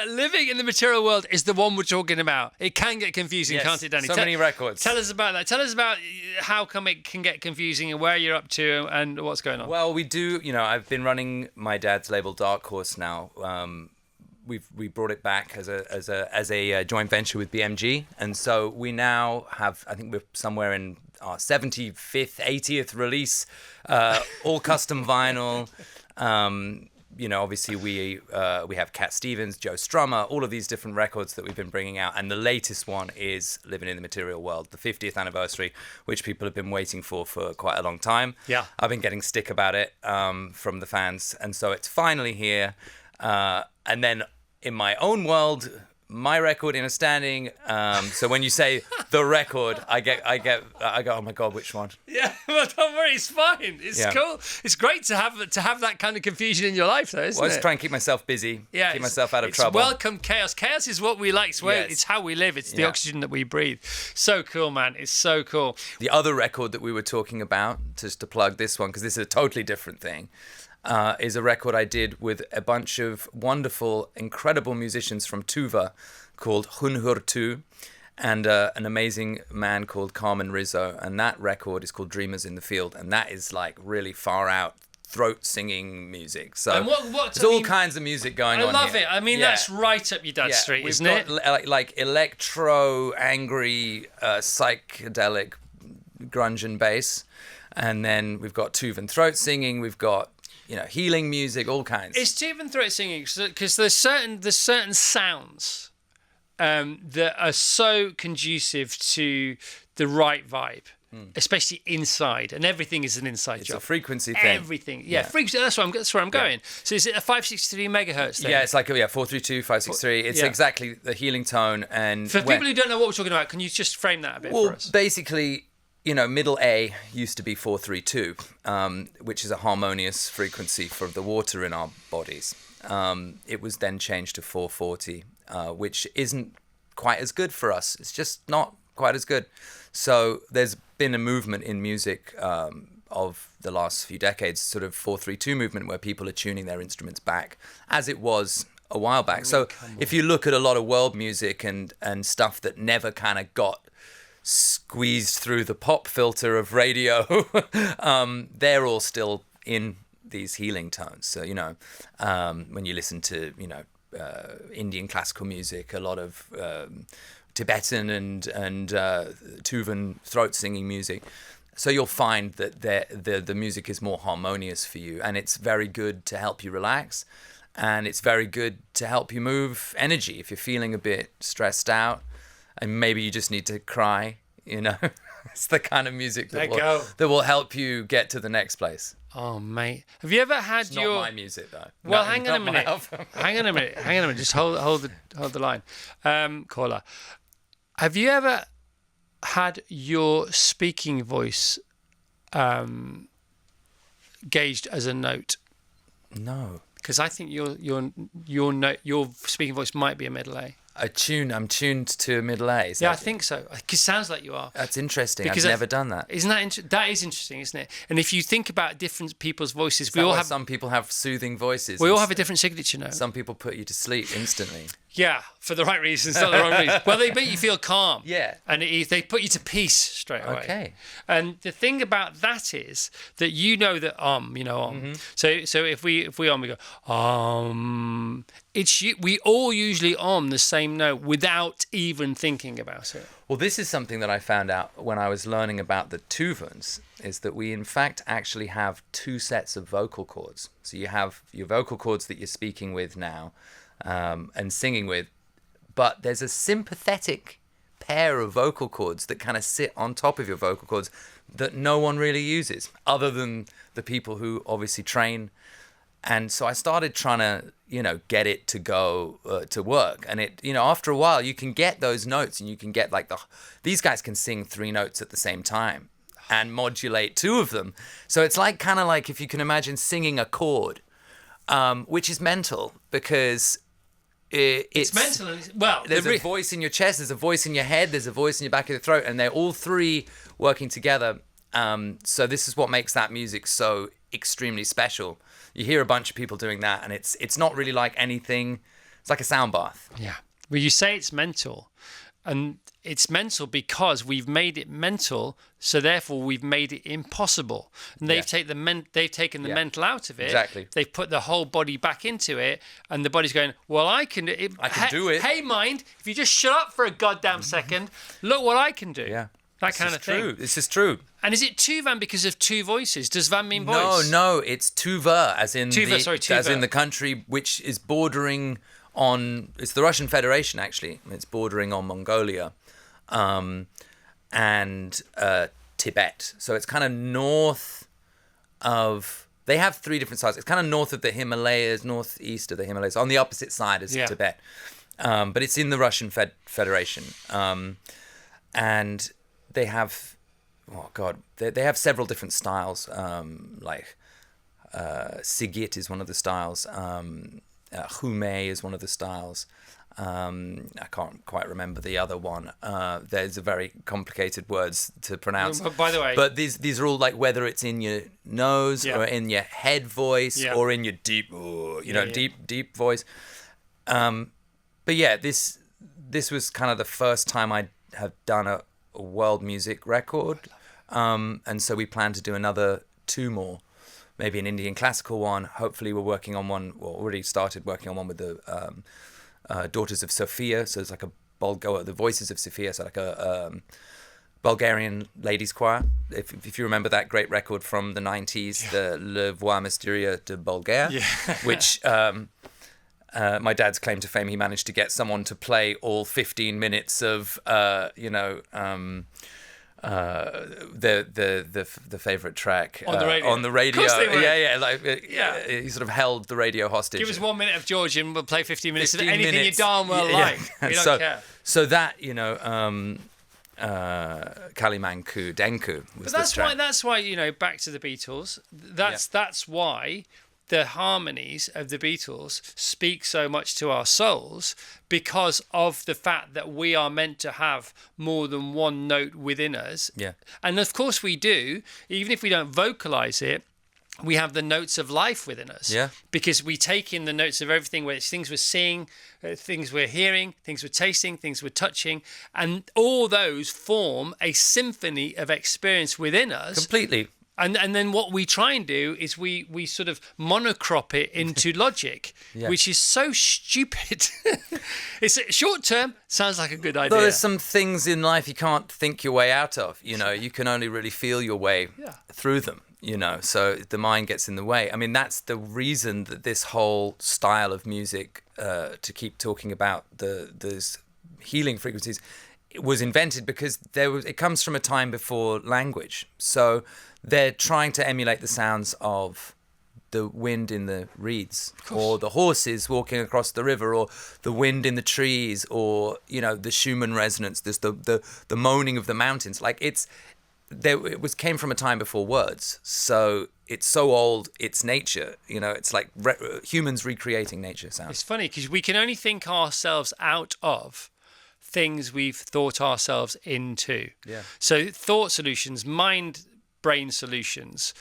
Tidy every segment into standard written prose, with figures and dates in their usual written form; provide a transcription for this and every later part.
Living in the Material World is the one we're talking about. It can get confusing, can't it, Danny? So many records. Tell us about that. Tell us about how come it can get confusing and where you're up to and what's going on. Well, we do, I've been running my dad's label Dark Horse now. We brought it back as a joint venture with BMG, and so we now have, I think we're somewhere in our 75th, 80th release, all custom vinyl. Obviously we have Cat Stevens, Joe Strummer, all of these different records that we've been bringing out, and the latest one is Living in the Material World, the 50th anniversary, which people have been waiting for quite a long time. Yeah, I've been getting stick about it from the fans, and so it's finally here. And then in my own world, my record in a standing. So when you say the record, I go, oh my God, which one? Yeah, well, don't worry, it's fine. It's cool. It's great to have that kind of confusion in your life, though, isn't it? Well, let's try and keep myself busy. Yeah, keep myself out of trouble. Welcome chaos. Chaos is what we like. It's how we live. It's the oxygen that we breathe. So cool, man. It's so cool. The other record that we were talking about, just to plug this one, because this is a totally different thing. Is a record I did with a bunch of wonderful, incredible musicians from Tuva called Huun-Huur-Tu and an amazing man called Carmen Rizzo. And that record is called Dreamers in the Field. And that is like really far out throat singing music. So there's all kinds of music going on. I love here. it. I mean, that's right up your dad's street, isn't it? Like electro, angry, psychedelic, grunge and bass. And then we've got Tuvan throat singing. We've got healing music, all kinds. It's Tuvan throat singing because there's certain sounds that are so conducive to the right vibe, especially inside, and everything is an inside job. It's a frequency thing. Everything, frequency. That's where I'm going. So is it a 563 megahertz thing? Yeah, it's like 432, 563. It's exactly the healing tone. And for people who don't know what we're talking about, can you just frame that a bit for us? Basically, middle A used to be 432, which is a harmonious frequency for the water in our bodies. It was then changed to 440, which isn't quite as good for us. It's just not quite as good. So there's been a movement in music of the last few decades, sort of 432 movement, where people are tuning their instruments back as it was a while back. So if you look at a lot of world music and stuff that never kind of got squeezed through the pop filter of radio, they're all still in these healing tones. So, when you listen to, Indian classical music, a lot of Tibetan and Tuvan throat singing music. So you'll find that the music is more harmonious for you, and it's very good to help you relax, and it's very good to help you move energy if you're feeling a bit stressed out. And maybe you just need to cry, It's the kind of music that will help you get to the next place. Oh, mate. Have you ever had it's not my music, though. Well, hang on a minute. Hang on a minute. Just hold the line. Caller, have you ever had your speaking voice gauged as a note? No. Because I think your speaking voice might be a middle A. I'm tuned to middle A. Yeah, I think so. It sounds like you are. That's interesting. Because I've never done that. Isn't that that is interesting, isn't it? And if you think about different people's voices, some people have soothing voices. We all have a different signature now. Some people put you to sleep instantly. Yeah, for the right reasons, not the wrong reasons. Well, they make you feel calm. Yeah. And they put you to peace straight away. Okay. And the thing about that is that that Mm-hmm. So if we we go we all usually the same note without even thinking about it. Well, this is something that I found out when I was learning about the Tuvans, is that we in fact actually have two sets of vocal cords. So you have your vocal cords that you're speaking with now, and singing with, but there's a sympathetic pair of vocal cords that kind of sit on top of your vocal cords that no one really uses other than the people who obviously train. And so I started trying to, get it to go to work. And it, after a while you can get those notes, and you can get these guys can sing 3 notes at the same time and modulate 2 of them. So it's kind of like if you can imagine singing a chord, which is mental because it's mental. There's a voice in your chest, there's a voice in your head, there's a voice in your back of the throat, and they're all 3 working together. So this is what makes that music so extremely special. You hear a bunch of people doing that, and it's not really like anything It's like a sound bath. Yeah. Well, you say it's mental, and it's mental because we've made it mental, so therefore we've made it impossible. And they've taken the mental out of it. Exactly. They've put the whole body back into it, and the body's going, well, I can do it. Hey, mind, if you just shut up for a goddamn second, look what I can do. Yeah. That kind of thing. This is true. And is it two van because of two voices? Does van mean voice? No, it's tuva, as in tuva. in the country which is bordering on. It's the Russian Federation, actually. It's bordering on Mongolia, and Tibet. So it's kind of north of. They have three different sides. It's kind of north of the Himalayas, northeast of the Himalayas, on the opposite side as Tibet. But it's in the Russian Federation, and they have. Oh God, they have several different styles. Like Sigit is one of the styles. Hume is one of the styles. I can't quite remember the other one. There's a very complicated words to pronounce. By the way, but these are all like whether it's in your nose or in your head voice or in your deep, deep voice. But yeah, this was kind of the first time I have done a world music record. And so we plan to do another 2 more, maybe an Indian classical one. Hopefully we're working on one, already started working on one with the Daughters of Sofia. So it's like the Voices of Sofia, so like a Bulgarian ladies choir. If you remember that great record from the 90s, the Le Voix Mystérieux de Bulgaire, which my dad's claim to fame, he managed to get someone to play all 15 minutes of, the favorite track on the radio. On the radio. Of course they were. He sort of held the radio hostage. Give us 1 minute of George and we'll play 15 minutes of anything you darn well like. We don't care. So that, Kalimanku Denku was But track. that's why, back to the Beatles. That's why the harmonies of the Beatles speak so much to our souls, because of the fact that we are meant to have more than one note within us. Yeah. And of course we do, even if we don't vocalize it, we have the notes of life within us. Yeah. Because we take in the notes of everything, where it's things we're seeing, things we're hearing, things we're tasting, things we're touching, and all those form a symphony of experience within us. Completely. And then what we try and do is we sort of monocrop it into logic, which is so stupid. It's short term, sounds like a good idea. Though there's some things in life you can't think your way out of. You can only really feel your way through them. So the mind gets in the way. I mean, that's the reason that this whole style of music, to keep talking about those healing frequencies, it was invented, because it comes from a time before language. So they're trying to emulate the sounds of the wind in the reeds, or the horses walking across the river, or the wind in the trees, or the Schumann resonance. There's the moaning of the mountains. Like it came from a time before words. So it's so old, it's nature. It's like humans recreating nature sounds. It's funny because we can only think ourselves out of things we've thought ourselves into. Yeah. So thought solutions, brain solutions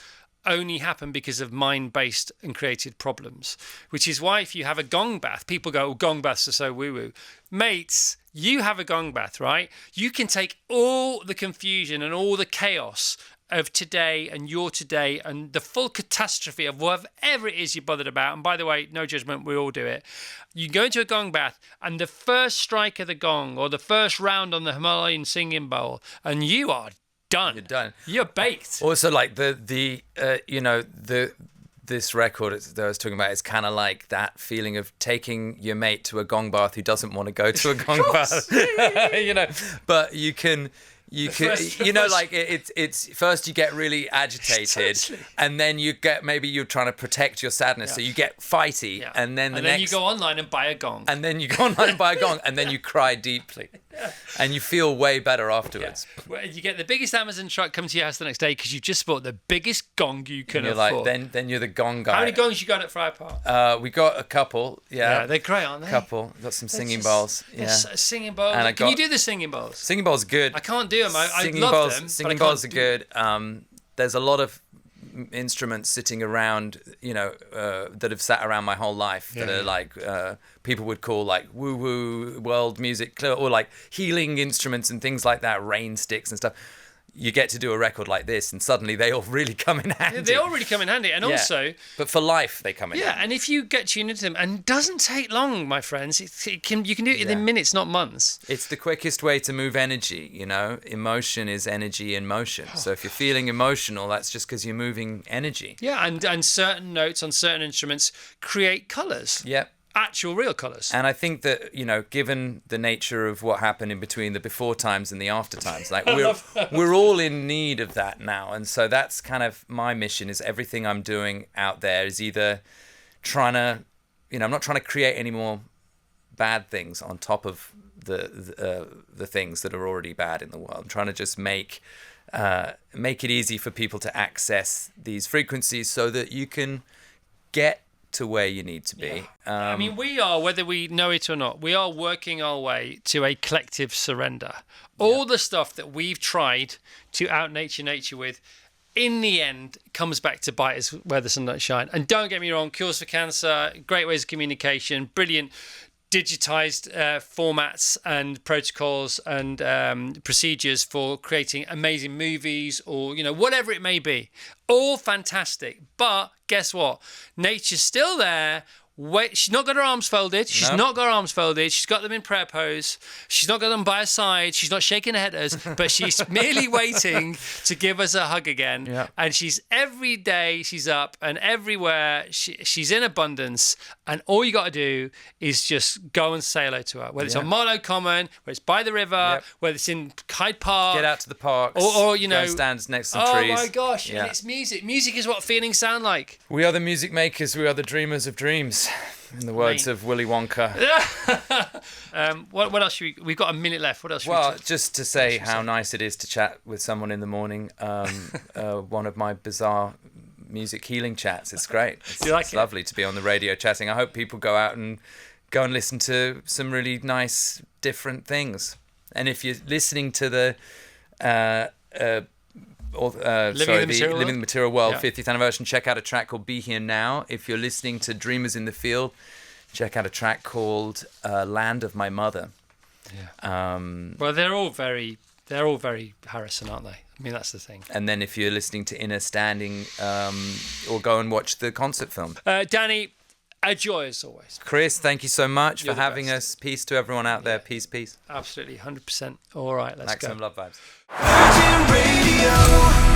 only happen because of mind-based and created problems, which is why if you have a gong bath, people go, gong baths are so woo-woo. Mates, you have a gong bath, right? You can take all the confusion and all the chaos of today and your today and the full catastrophe of whatever it is you're bothered about. And by the way, no judgment, we all do it. You go into a gong bath and the first strike of the gong or the first round on the Himalayan singing bowl, and you are done. You're done. You're baked. Also, like this record that I was talking about is kind of like that feeling of taking your mate to a gong bath who doesn't want to go to a gong bath. But you can. It's first you get really agitated, and then maybe you're trying to protect your sadness, so you get fighty, and then you go online and buy a gong, and then you cry deeply, and you feel way better afterwards. Well, you get the biggest Amazon truck come to your house the next day because you just bought the biggest gong you can afford. Then you're the gong guy. How many gongs you got at Friar Park? We got a couple. Yeah, they're great, aren't they? Couple. Got some singing bowls. Yeah, singing bowls. Can you do the singing bowls? Singing bowls are good. I can't do them. I love them. Singing bowls are good. There's a lot of instruments sitting around, that have sat around my whole life that are like people would call like woo-woo world music, or like healing instruments and things like that, rain sticks and stuff. You get to do a record like this, and suddenly they all really come in handy. Yeah, they all really come in handy, and also, but for life they come in. Yeah, handy. and if you get tuned into them, and it doesn't take long, my friends. You can do it in minutes, not months. It's the quickest way to move energy. Emotion is energy in motion. So if you're feeling emotional, that's just because you're moving energy. Yeah, and certain notes on certain instruments create colours. Yep. Actual real colours. And I think that, given the nature of what happened in between the before times and the after times, like we're all in need of that now. And so that's kind of my mission, is everything I'm doing out there is either trying to, I'm not trying to create any more bad things on top of the things that are already bad in the world. I'm trying to just make it easy for people to access these frequencies so that you can get to where you need to be. I mean, we are, whether we know it or not, we are working our way to a collective surrender. All the stuff that we've tried to out-nature nature with, in the end, comes back to bite us where the sun don't shine. And don't get me wrong, cures for cancer, great ways of communication, brilliant digitized formats and protocols and procedures for creating amazing movies, or whatever it may be, all fantastic. But guess what, nature's still there. She's not got her arms folded. She's not got her arms folded. She's got them in prayer pose. She's not got them by her side. She's not shaking her head at us, but she's merely waiting to give us a hug again. Yeah. And she's every day, she's up, and everywhere she's in abundance. And all you got to do is just go and say hello to her. Whether it's on Marlow Common, whether it's by the river, whether it's in Hyde Park. Get out to the parks. Or go stand next to some trees. Oh my gosh, and it's music. Music is what feelings sound like. We are the music makers. We are the dreamers of dreams. In the words of Willy Wonka. What else should we've got a minute left. What else should we Well, just to say how nice it is to chat with someone in the morning. One of my bizarre music healing chats. It's great. It's lovely to be on the radio chatting. I hope people go out and listen to some really nice, different things. And if you're listening to the Living the Material World 50th anniversary, check out a track called Be Here Now. If you're listening to Dreamers in the Field, check out a track called Land of My Mother. Well, they're all very Harrison, aren't they? I mean, that's the thing. And then if you're listening to Inner Standing, or go and watch the concert film. Dhani, a joy as always. Chris, thank you so much for having us. Peace to everyone out there. Peace. Absolutely, 100%. All right, let's go. Maximum love vibes. Virgin Radio.